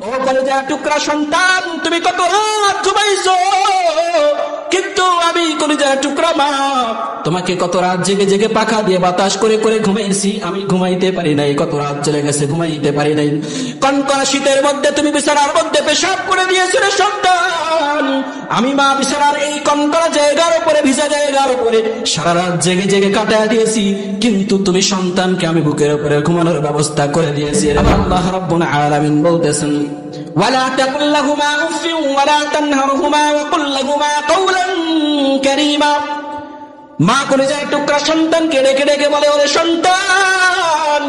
ও কলেজা টুকরা সন্তান, তুমি কত রাত ঘুমাইছো, কিন্তু আমি কলেজা টুকরা মা তোমাকে কত রাত জেগে জেগে পাখা দিয়ে বাতাস করে করে ঘুমাইছি, আমি ঘুমাইতে পারি নাই। কত রাত চলে গেছে, ঘুমাইতে পারি নাই। কনকনা শীতের মধ্যে তুমি বিছানার মধ্যে পেশাব করে দিয়েছিলে সন্তান, আমি মা বিছানার এই কনকনা জায়গার উপরে, ভিজা জায়গার উপরে সারা রাত জেগে জেগে কাটায় দিয়েছি, কিন্তু তুমি সন্তানকে আমি বুকের উপরে ঘুমানোর ব্যবস্থা করে দিয়েছি। আল্লাহ রাব্বুল আলামিন বলতেছেন, ওয়ালা তাকুল লাহুমা উফিন ওয়ালা তানহারহুমা ওয়া কুল লাহুমা কাওলান কারীমা। মা কলেজা টুকরা সন্তানকে ডেকে ডেকে বলে, ওরে সন্তান,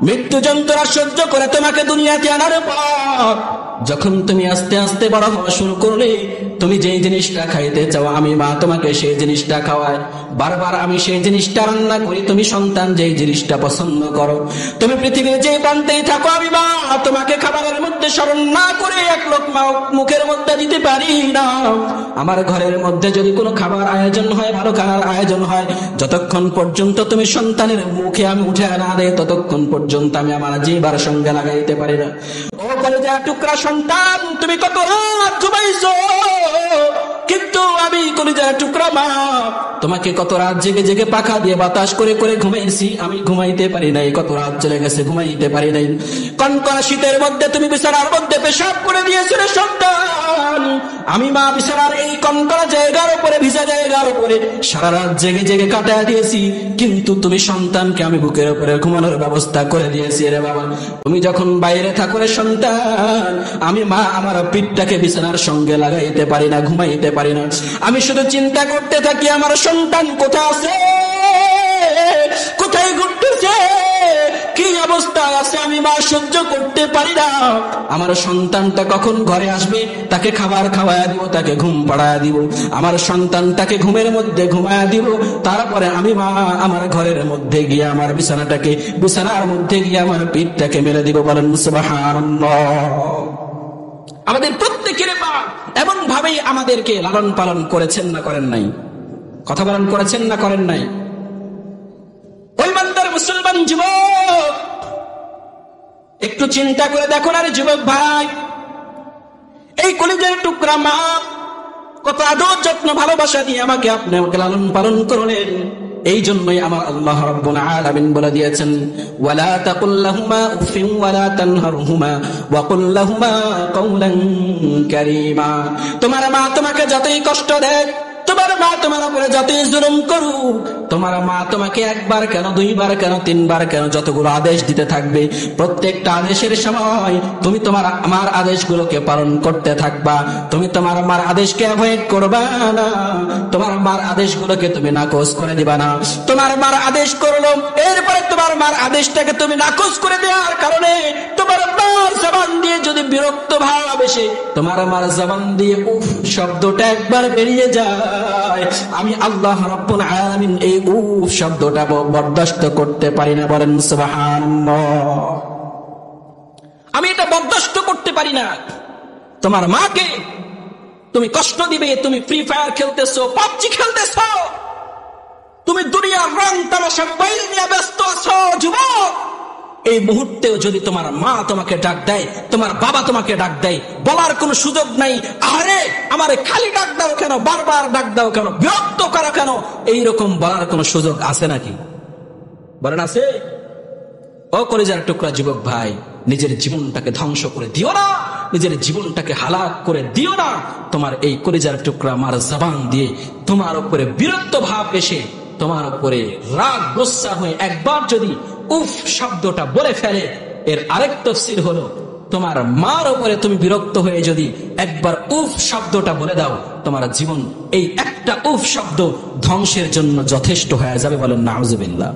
মৃত্যু যন্ত্রণা সহ্য করে তোমাকে দুনিয়াতে আনার পর যখন তুমি আস্তে আস্তে বড় হওয়া শুরু করলে, তুমি যেই জিনিসটা খাইতে চাও আমি মা তোমাকে সেই জিনিসটা খাওয়াই। বারবার আমি সেই জিনিসটা রান্না করি, তুমি সন্তান যেই জিনিসটা পছন্দ করো। তুমি পৃথিবীর যে প্রান্তেই থাকো, আমি মা তোমাকে খাবারের মধ্যে স্মরণ না করে এক লোকমা মুখের মধ্যে দিতে পারি না। আমার ঘরের মধ্যে যদি কোনো খাবার আয়োজন হয়, ভালো খাবার আয়োজন হয়, যতক্ষণ পর্যন্ত তুমি সন্তানের মুখে আমি উঠে না দেয়, ততক্ষণ পর্যন্ত আমি আমার জিহ্বার সঙ্গে লাগাইতে পারি না। ও কলেজা টুকরা সন্তান, তুমি কত রাত ঘুমাইছো, কিন্তু আমি কলেজা টুকরা মা তোমাকে কত রাত জেগে জেগে পাখা দিয়ে বাতাস করে করে ঘুমাইছি, আমি ঘুমাইতে পারি নাই। কত রাত চলে গেছে, ঘুমাইতে পারি নাই। কনকনা শীতের মধ্যে তুমি বিছানার মধ্যে পেশাব করে দিয়েছিলে সন্তান, আমি মা বিছানার এই কনকনা জায়গার উপরে, ভিজা জায়গার উপরে সারা রাত জেগে জেগে কাটায় দিয়েছি, কিন্তু তুমি সন্তানকে আমি বুকের উপরে ঘুমানোর ব্যবস্থা করে দিয়েছি। রে বাবা, তুমি যখন বাইরে থাকো রে সন্তান, আমি মা আমার পিঠটাকে বিছানার সঙ্গে লাগাইতে পারি না, ঘুমাইতে পারি না। আমি শুধু চিন্তা করতে থাকি আমার সন্তান কোথায় আছে, কোথায় ঘুরতেছে, কি অবস্থায় আছে, আমি মা সহ্য করতে পারি না। আমার সন্তানটা কখন ঘরে আসবে, তাকে খাবার খাওয়ায়া দিব, তাকে ঘুম পাড়ায়া দিব, আমার সন্তানটাকে ঘুমের মধ্যে ঘুমায়া দিব, তারপরে আমি মা আমার ঘরের মধ্যে গিয়ে আমার বিছানার মধ্যে গিয়ে আমার পিঠটাকে মেলে দিব। বলেন সুবহানাল্লাহ। আমাদের প্রত্যেকের মা এমন ভাবেই আমাদেরকে লালন পালন করেছেন না করেন নাই? কথা বলেন, করেছেন না করেন নাই? ওই বান্দার মুসলমান যুবক, একটু চিন্তা করে দেখুন। আর যুবক ভাই, এই কলিজার টুকরা মা কত আদর যত্ন ভালোবাসা দিয়ে আমাকে আপনাকে লালন পালন করলেন। এই জন্যই আমার আল্লাহ রাব্বুল আলামিন বলে দিয়েছেন, ওয়ালা তাকুল লাহুমা উফিন ওয়ালা তানহারহুমা ওয়া কুল লাহুমা কাওলান কারীমা। তোমার মা তোমাকে যতই কষ্ট দেয়, তোমার মা তোমার উপরে যতই জুলুম করুক, তোমার মা তোমাকে একবার কেন, দুইবার কেন, তিনবার কেন, যতগুলো আদেশ দিতে থাকবে, প্রত্যেকটা আদেশের সময় তুমি তোমার আমার আদেশগুলোকে পালন করতে থাকবা। তুমি তোমার মার আদেশকে অ্যাভয়েড করবা না, তোমার মার আদেশগুলোকে তুমি নাকচ করে দিবা না। তোমার মার আদেশ করলো, এরপরে তোমার মার আদেশটাকে তুমি নাকচ করে দেওয়ার কারণে তোমার মার জবান দিয়ে যদি বিরক্ত ভাব এসে তোমার মার জবান দিয়ে উফ শব্দটা একবার বেরিয়ে যায়, আমি আল্লাহ রাব্বুল আলামিন এই উফ শব্দটা বরদাস্ত করতে পারি না। বলেন সুবহানাল্লাহ। আমি এটা বরদাস্ত করতে পারি না। তোমার মাকে তুমি কষ্ট দিবে, তুমি ফ্রি ফায়ার খেলতেছো, পাবজি খেলতেছো, তুমি দুনিয়ার রং তামাশা মোবাইল নিয়ে ব্যস্ত আছো। যুবক, এই মুহূর্তেও যদি তোমার মা তোমাকে ডাক দেয়, তোমার বাবা তোমাকে ডাক দেয়, বলার কোনো সুযোগ নাই, আরে আমারে খালি ডাক দাও কেন, বারবার ডাক দাও কেন, বিরক্ত করো কেন, এইরকম বলার কোনো সুযোগ আছে নাকি? বলেন আছে? ও কলিজার টুকরা যুবক ভাই, নিজের জীবনটাকে ধ্বংস করে দিও না, নিজের জীবনটাকে হালাক করে দিও না। তোমার এই কলিজার টুকরা মার জবান দিয়ে তোমার উপরে বিরক্ত ভাব এসে, তোমার উপরে রাগ গোসা হয়ে একবার যদি উফ শব্দটা বলে ফেলে, এর আরেক তাফসীর হলো, তোমার মার উপরে তুমি বিরক্ত হয়ে যদি একবার উফ শব্দটা বলে দাও, তোমার জীবন এই একটা উফ শব্দ ধ্বংসের জন্য যথেষ্ট হয়ে যাবে। বলেন নাউজুবিল্লাহ।